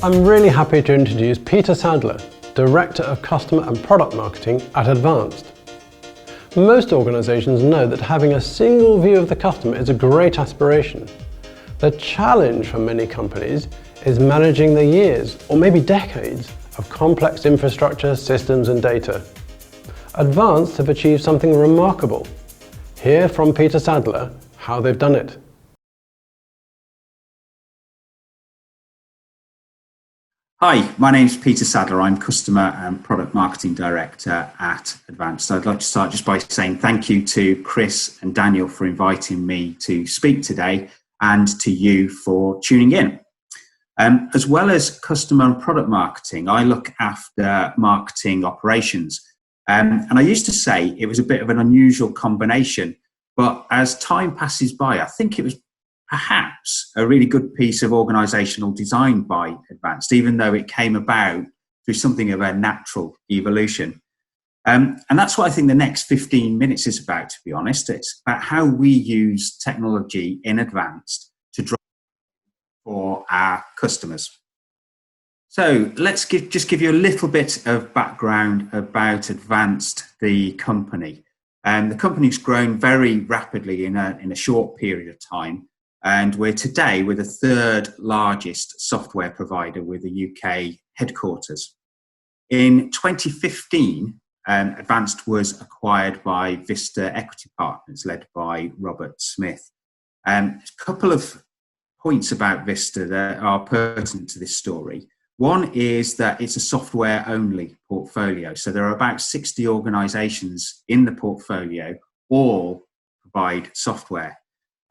I'm really happy to introduce Peter Sadler, Director of Customer and Product Marketing at Advanced. Most organizations know that having a single view of the customer is a great aspiration. The challenge for many companies is managing the years, or maybe decades, of complex infrastructure, systems and data. Advanced have achieved something remarkable. Hear from Peter Sadler how they've done it. Hi, my name is Peter Sadler. I'm Customer and Product Marketing Director at Advanced. I'd like to start just by saying thank you to Chris and Daniel for inviting me to speak today and to you for tuning in. As well as customer and product marketing, I look after marketing operations. And I used to say it was a bit of an unusual combination, but as time passes by, I think it was perhaps a really good piece of organisational design by Advanced, even though it came about through something of a natural evolution. And that's what I think the next 15 minutes is about, to be honest. It's about how we use technology in Advanced to drive for our customers. So let's just give you a little bit of background about Advanced, the company. The company's grown very rapidly in a short period of time. And we're today with the third largest software provider with a UK headquarters. In 2015, Advanced was acquired by Vista Equity Partners, led by Robert Smith. A couple of points about Vista that are pertinent to this story. One is that it's a software-only portfolio. So there are about 60 organisations in the portfolio, all provide software.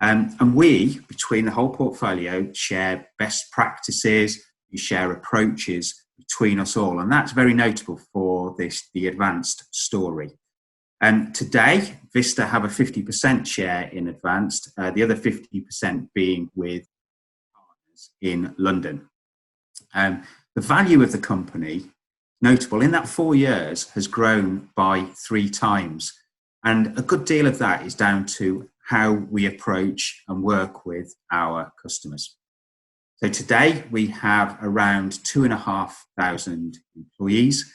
And we, between the whole portfolio, share best practices, we share approaches between us all. And that's very notable for the Advanced story. And today, Vista have a 50% share in Advanced, the other 50% being with partners in London. The value of the company, notable, in that 4 years, has grown by 3 times. And a good deal of that is down to how we approach and work with our customers. So today we have around 2,500 employees.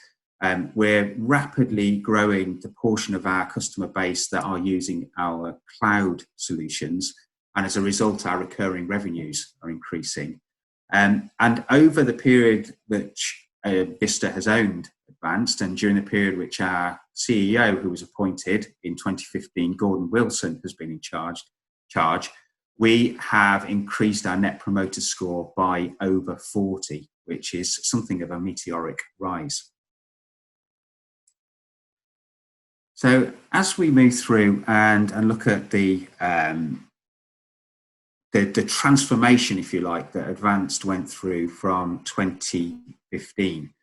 We're rapidly growing the portion of our customer base that are using our cloud solutions. And as a result, our recurring revenues are increasing. And over the period which Vista has owned Advanced, and during the period which our CEO, who was appointed in 2015, Gordon Wilson, has been in charge, we have increased our Net Promoter Score by over 40, which is something of a meteoric rise. So as we move through and look at the transformation, if you like, that Advanced went through from 2015.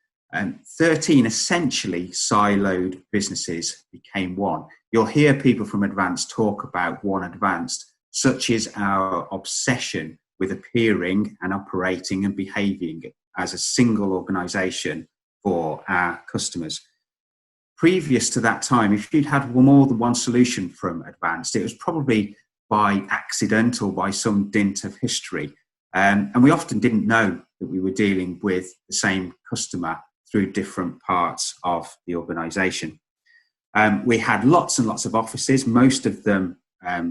13 essentially siloed businesses became one. You'll hear people from Advanced talk about One Advanced, such is our obsession with appearing and operating and behaving as a single organisation for our customers. Previous to that time, if you'd had more than one solution from Advanced, it was probably by accident or by some dint of history. And we often didn't know that we were dealing with the same customer through different parts of the organisation. We had lots and lots of offices, most of them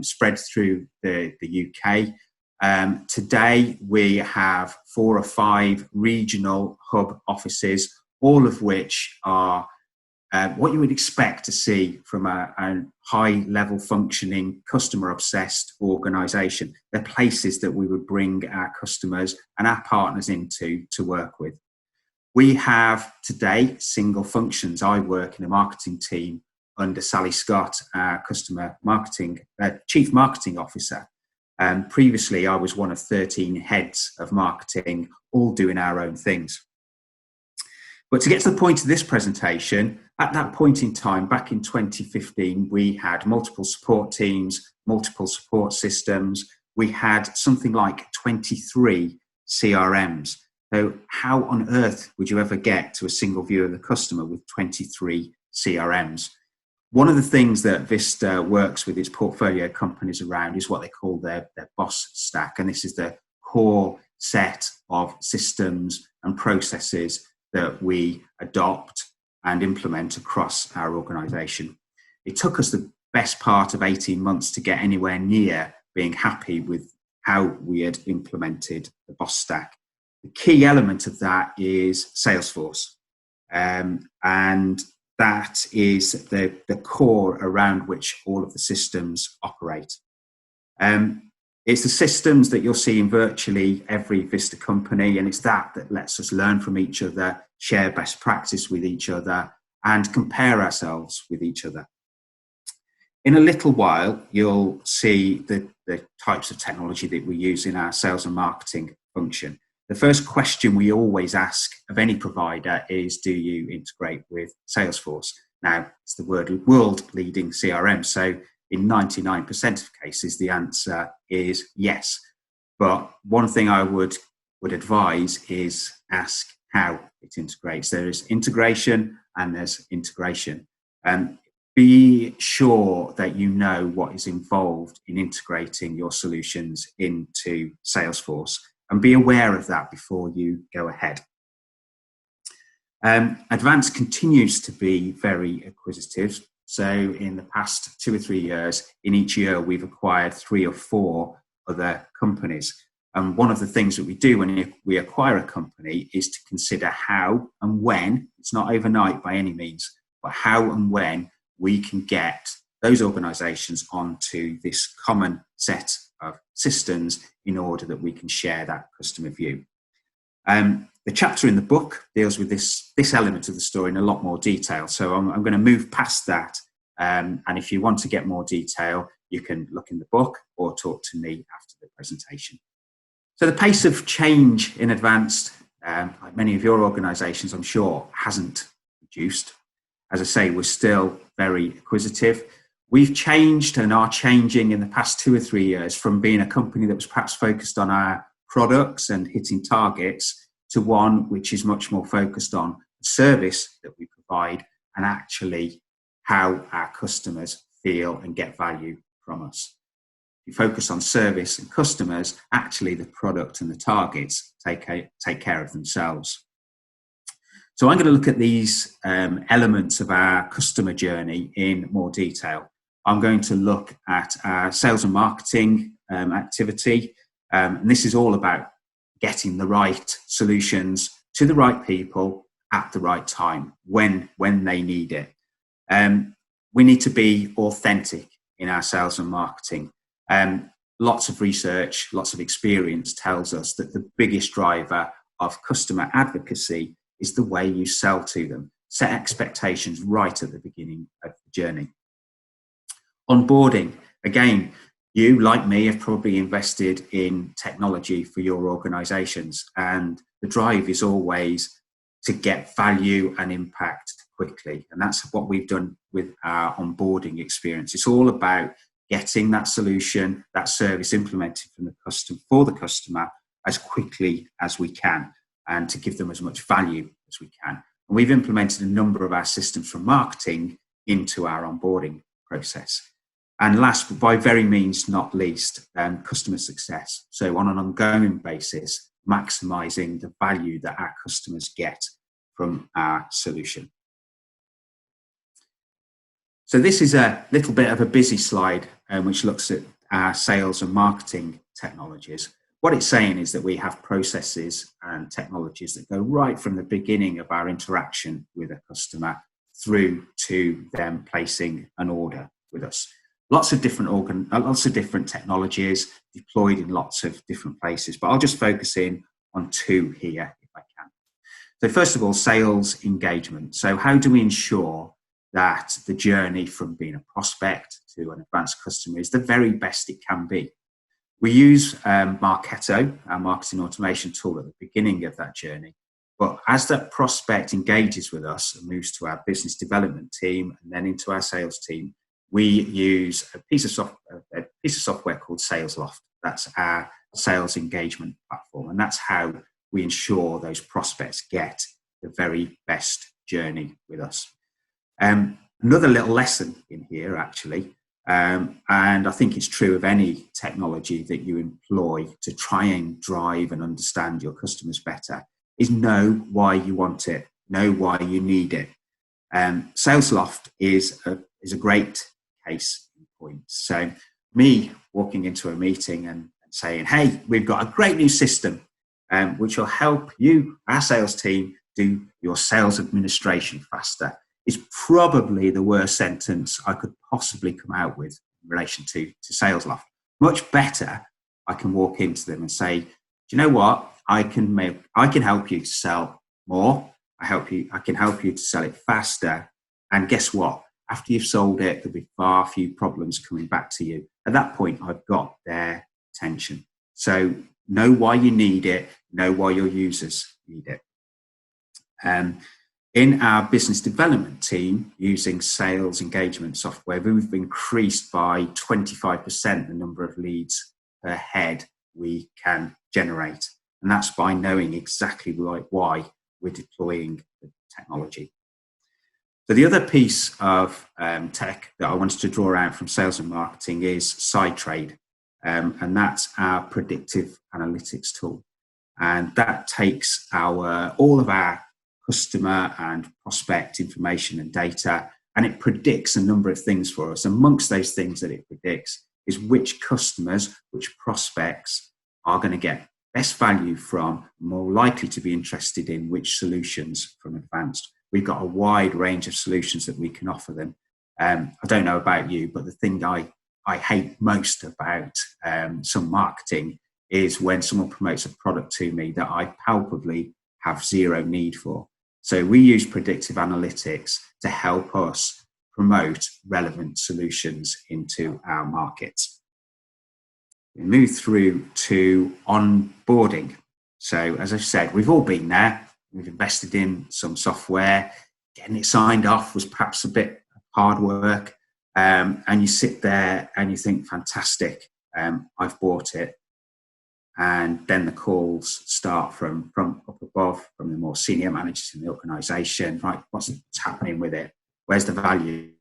spread through the UK. Today, we have 4 or 5 regional hub offices, all of which are what you would expect to see from a high-level functioning, customer-obsessed organisation. They're places that we would bring our customers and our partners into to work with. We have today single functions. I work in a marketing team under Sally Scott, our Chief Marketing Officer. Previously, I was one of 13 heads of marketing, all doing our own things. But to get to the point of this presentation, at that point in time, back in 2015, we had multiple support teams, multiple support systems. We had something like 23 CRMs. So how on earth would you ever get to a single view of the customer with 23 CRMs? One of the things that Vista works with its portfolio companies around is what they call their boss stack. And this is the core set of systems and processes that we adopt and implement across our organisation. It took us the best part of 18 months to get anywhere near being happy with how we had implemented the Boss Stack. The key element of that is Salesforce. And that is the core around which all of the systems operate. It's the systems that you'll see in virtually every Vista company, and it's that lets us learn from each other, share best practice with each other, and compare ourselves with each other. In a little while, you'll see the types of technology that we use in our sales and marketing function. The first question we always ask of any provider is, do you integrate with Salesforce? Now, it's the world-leading CRM, so in 99% of cases, the answer is yes. But one thing I would advise is ask how it integrates. There is integration and there's integration. Be sure that you know what is involved in integrating your solutions into Salesforce, and be aware of that before you go ahead. Advance continues to be very acquisitive. So in the past 2 or 3 years, in each year, we've acquired 3 or 4 other companies. And one of the things that we do when we acquire a company is to consider how and when, it's not overnight by any means, but how and when we can get those organisations onto this common set of systems in order that we can share that customer view. The chapter in the book deals with this element of the story in a lot more detail. So I'm going to move past that. And if you want to get more detail, you can look in the book or talk to me after the presentation. So the pace of change in Advanced, like many of your organisations, I'm sure, hasn't reduced. As I say, we're still very acquisitive. We've changed and are changing in the past 2 or 3 years from being a company that was perhaps focused on our products and hitting targets to one which is much more focused on the service that we provide and actually how our customers feel and get value from us. If you focus on service and customers, actually the product and the targets take care of themselves. So I'm going to look at these elements of our customer journey in more detail. I'm going to look at our sales and marketing activity. And this is all about getting the right solutions to the right people at the right time, when they need it. We need to be authentic in our sales and marketing. Lots of research, lots of experience tells us that the biggest driver of customer advocacy is the way you sell to them. Set expectations right at the beginning of the journey. Onboarding, again, you, like me, have probably invested in technology for your organisations, and the drive is always to get value and impact quickly. And that's what we've done with our onboarding experience. It's all about getting that solution, that service implemented from the customer for the customer as quickly as we can, and to give them as much value as we can. And we've implemented a number of our systems from marketing into our onboarding process. And last, but by very means not least, customer success. So on an ongoing basis, maximising the value that our customers get from our solution. So this is a little bit of a busy slide which looks at our sales and marketing technologies. What it's saying is that we have processes and technologies that go right from the beginning of our interaction with a customer through to them placing an order with us. Lots of different technologies deployed in lots of different places, but I'll just focus in on 2 here if I can. So first of all, sales engagement. So how do we ensure that the journey from being a prospect to an advanced customer is the very best it can be? We use Marketo, our marketing automation tool, at the beginning of that journey. But as that prospect engages with us and moves to our business development team and then into our sales team, we use a piece of software called SalesLoft. That's our sales engagement platform. And that's how we ensure those prospects get the very best journey with us. Another little lesson in here, actually, And I think it's true of any technology that you employ to try and drive and understand your customers better, is know why you want it, know why you need it. SalesLoft is a great case in point. So me walking into a meeting and saying, hey, we've got a great new system which will help you, our sales team, do your sales administration faster, is probably the worst sentence I could possibly come out with in relation to SalesLoft. Much better, I can walk into them and say, do you know what? I can help you to sell more. I can help you to sell it faster. And guess what? After you've sold it, there'll be far few problems coming back to you. At that point, I've got their attention. So know why you need it, know why your users need it. In our business development team, using sales engagement software, we've increased by 25% the number of leads per head we can generate. And that's by knowing exactly why we're deploying the technology. So the other piece of tech that I wanted to draw out from sales and marketing is SideTrade. And that's our predictive analytics tool. And that takes all of our customer and prospect information and data, and it predicts a number of things for us. Amongst those things that it predicts is which customers, which prospects are going to get best value from, more likely to be interested in which solutions from Advanced. We've got a wide range of solutions that we can offer them. I don't know about you, but the thing I hate most about some marketing is when someone promotes a product to me that I palpably have zero need for. So we use predictive analytics to help us promote relevant solutions into our markets. We move through to onboarding. So as I've said, we've all been there. We've invested in some software. Getting it signed off was perhaps a bit hard work. And you sit there and you think, fantastic, I've bought it. And then the calls start from up above, from the more senior managers in the organisation, right? What's happening with it? Where's the value?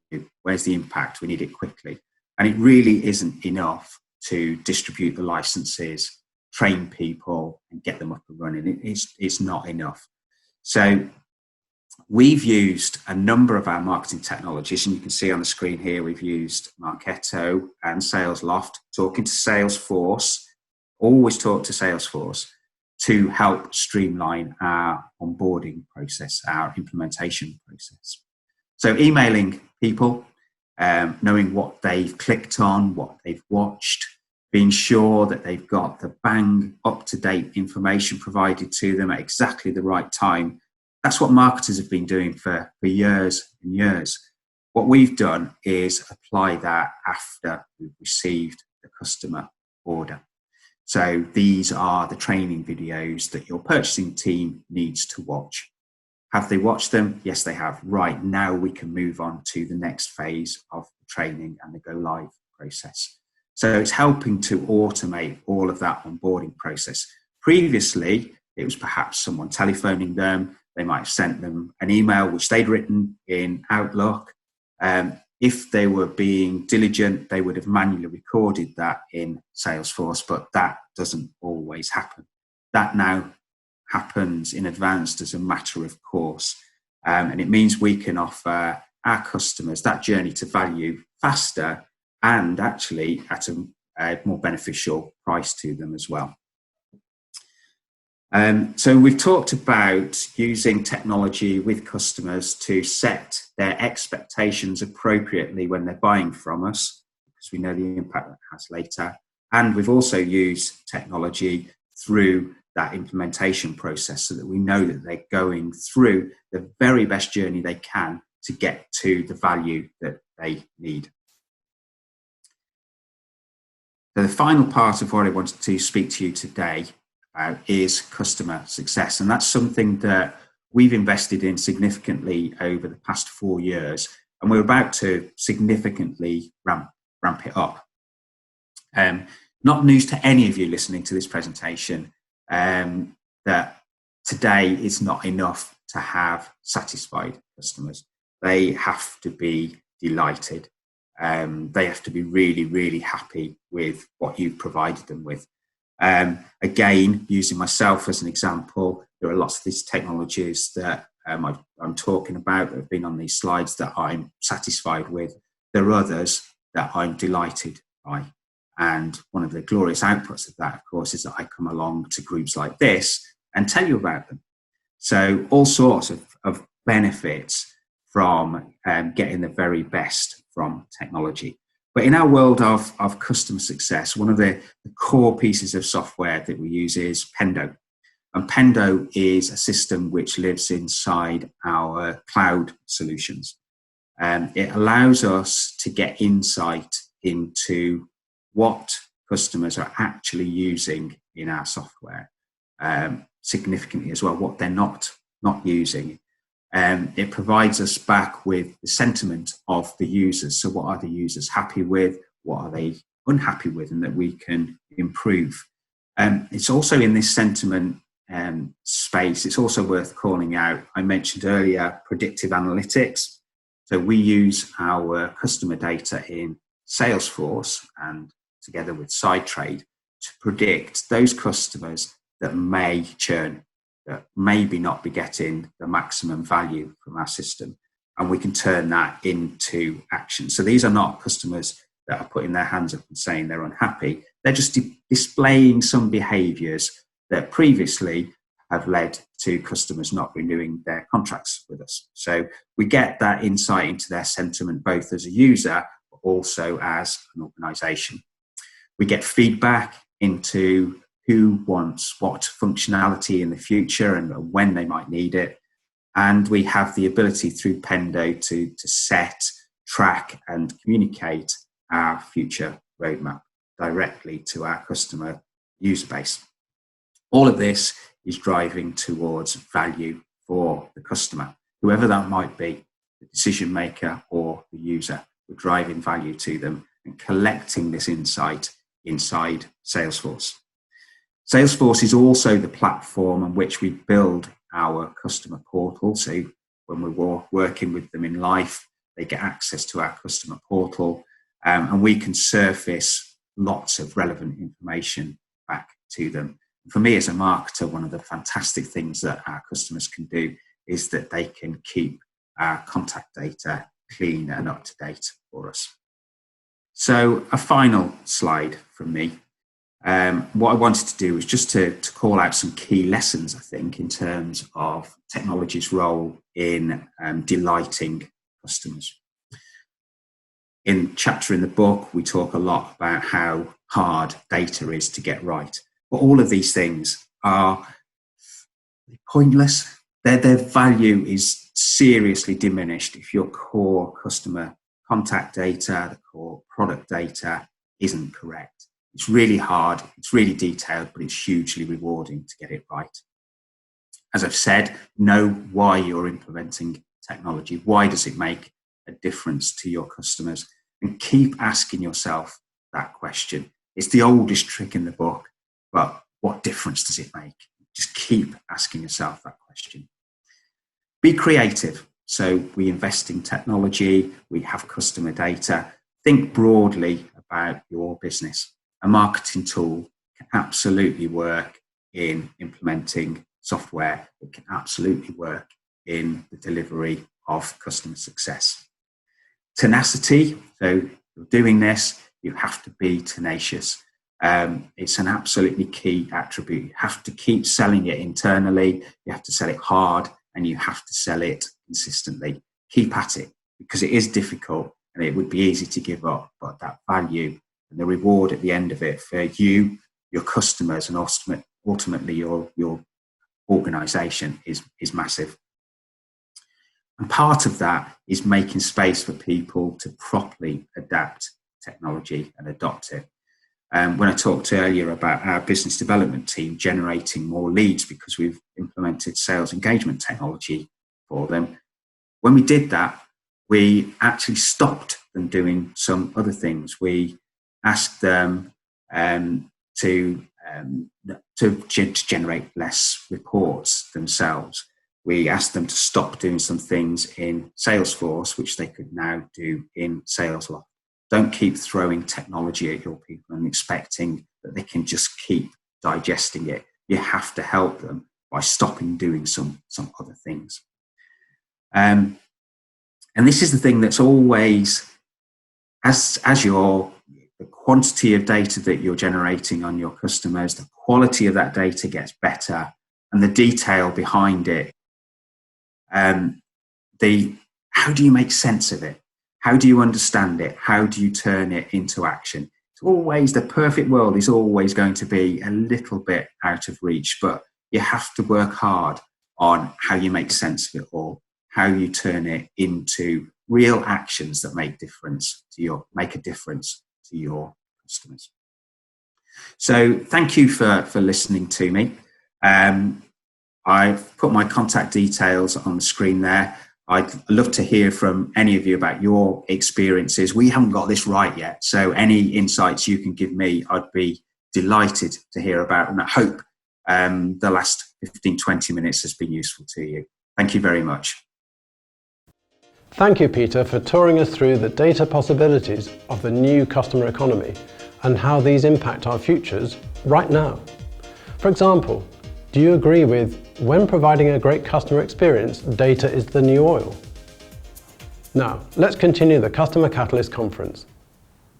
Where's the impact? We need it quickly. And it really isn't enough to distribute the licenses, train people and get them up and running. It's not enough. So we've used a number of our marketing technologies, and you can see on the screen here, we've used Marketo and SalesLoft, talking to Salesforce. Always talk to Salesforce to help streamline our onboarding process, our implementation process. So emailing people, knowing what they've clicked on, what they've watched, being sure that they've got the bang up-to-date information provided to them at exactly the right time. That's what marketers have been doing for years and years. What we've done is apply that after we've received the customer order. So these are the training videos that your purchasing team needs to watch. Have they watched them? Yes, they have. Right, now we can move on to the next phase of the training and the go live process. So it's helping to automate all of that onboarding process. Previously, it was perhaps someone telephoning them. They might have sent them an email which they'd written in Outlook. If they were being diligent, they would have manually recorded that in Salesforce, but that doesn't always happen. That now happens in Advanced as a matter of course. And it means we can offer our customers that journey to value faster and actually at a more beneficial price to them as well. So we've talked about using technology with customers to set their expectations appropriately when they're buying from us, because we know the impact that has later. And we've also used technology through that implementation process so that we know that they're going through the very best journey they can to get to the value that they need. So the final part of what I wanted to speak to you today is customer success. And that's something that we've invested in significantly over the past 4 years. And we're about to significantly ramp it up. Not news to any of you listening to this presentation that today is not enough to have satisfied customers. They have to be delighted. They have to be really, really happy with what you've provided them with. Again, using myself as an example, there are lots of these technologies that I'm talking about that have been on these slides that I'm satisfied with. There are others that I'm delighted by. And one of the glorious outputs of that, of course, is that I come along to groups like this and tell you about them. So all sorts of benefits from getting the very best from technology. But in our world of customer success, one of the core pieces of software that we use is Pendo. And Pendo is a system which lives inside our cloud solutions. It allows us to get insight into what customers are actually using in our software, significantly as well, what they're not using. It provides us back with the sentiment of the users. So what are the users happy with? What are they unhappy with? And that we can improve. It's also in this sentiment space, it's also worth calling out, I mentioned earlier, predictive analytics. So we use our customer data in Salesforce and together with SideTrade to predict those customers that may churn, that maybe not be getting the maximum value from our system. And we can turn that into action. So these are not customers that are putting their hands up and saying they're unhappy. They're just displaying some behaviours that previously have led to customers not renewing their contracts with us. So we get that insight into their sentiment, both as a user, but also as an organisation. We get feedback into who wants what functionality in the future and when they might need it. And we have the ability through Pendo to set, track and communicate our future roadmap directly to our customer user base. All of this is driving towards value for the customer, whoever that might be, the decision maker or the user. We're driving value to them and collecting this insight inside Salesforce. Salesforce is also the platform on which we build our customer portal. So when we're working with them in life, they get access to our customer portal, and we can surface lots of relevant information back to them. For me as a marketer, one of the fantastic things that our customers can do is that they can keep our contact data clean and up to date for us. So a final slide from me. What I wanted to do was just to call out some key lessons, I think, in terms of technology's role in delighting customers. In chapter in the book, we talk a lot about how hard data is to get right. But all of these things are pointless. Their value is seriously diminished if your core customer contact data, the core product data isn't correct. It's really hard, it's really detailed, but it's hugely rewarding to get it right. As I've said, know why you're implementing technology. Why does it make a difference to your customers? And keep asking yourself that question. It's the oldest trick in the book, but what difference does it make? Just keep asking yourself that question. Be creative. So we invest in technology, we have customer data. Think broadly about your business. A marketing tool can absolutely work in implementing software. It can absolutely work in the delivery of customer success. Tenacity. So you're doing this, you have to be tenacious. It's an absolutely key attribute. You have to keep selling it internally, you have to sell it hard, and you have to sell it consistently. Keep at it, because it is difficult and it would be easy to give up, but that value and the reward at the end of it for you, your customers, and ultimately your organisation is massive. And part of that is making space for people to properly adapt technology and adopt it. When I talked earlier about our business development team generating more leads because we've implemented sales engagement technology for them, when we did that, we actually stopped them doing some other things. We asked them to generate less reports themselves. We asked them to stop doing some things in Salesforce, which they could now do in Salesloft. Don't keep throwing technology at your people and expecting that they can just keep digesting it. You have to help them by stopping doing some other things. And this is the thing that's always, as the quantity of data that you're generating on your customers, the quality of that data gets better, and the detail behind it. How do you make sense of it? How do you understand it? How do you turn it into action? It's always, the perfect world is always going to be a little bit out of reach, but you have to work hard on how you make sense of it all, how you turn it into real actions that make a difference to your customers. So thank you for listening to me. I've put my contact details on the screen there. I'd love to hear from any of you about your experiences. We haven't got this right yet, so any insights you can give me, I'd be delighted to hear about, and I hope the last 15-20 minutes has been useful to you. Thank you very much. Thank you, Peter, for touring us through the data possibilities of the new customer economy and how these impact our futures right now. For example, do you agree with, when providing a great customer experience, data is the new oil? Now, let's continue the Customer Catalyst conference.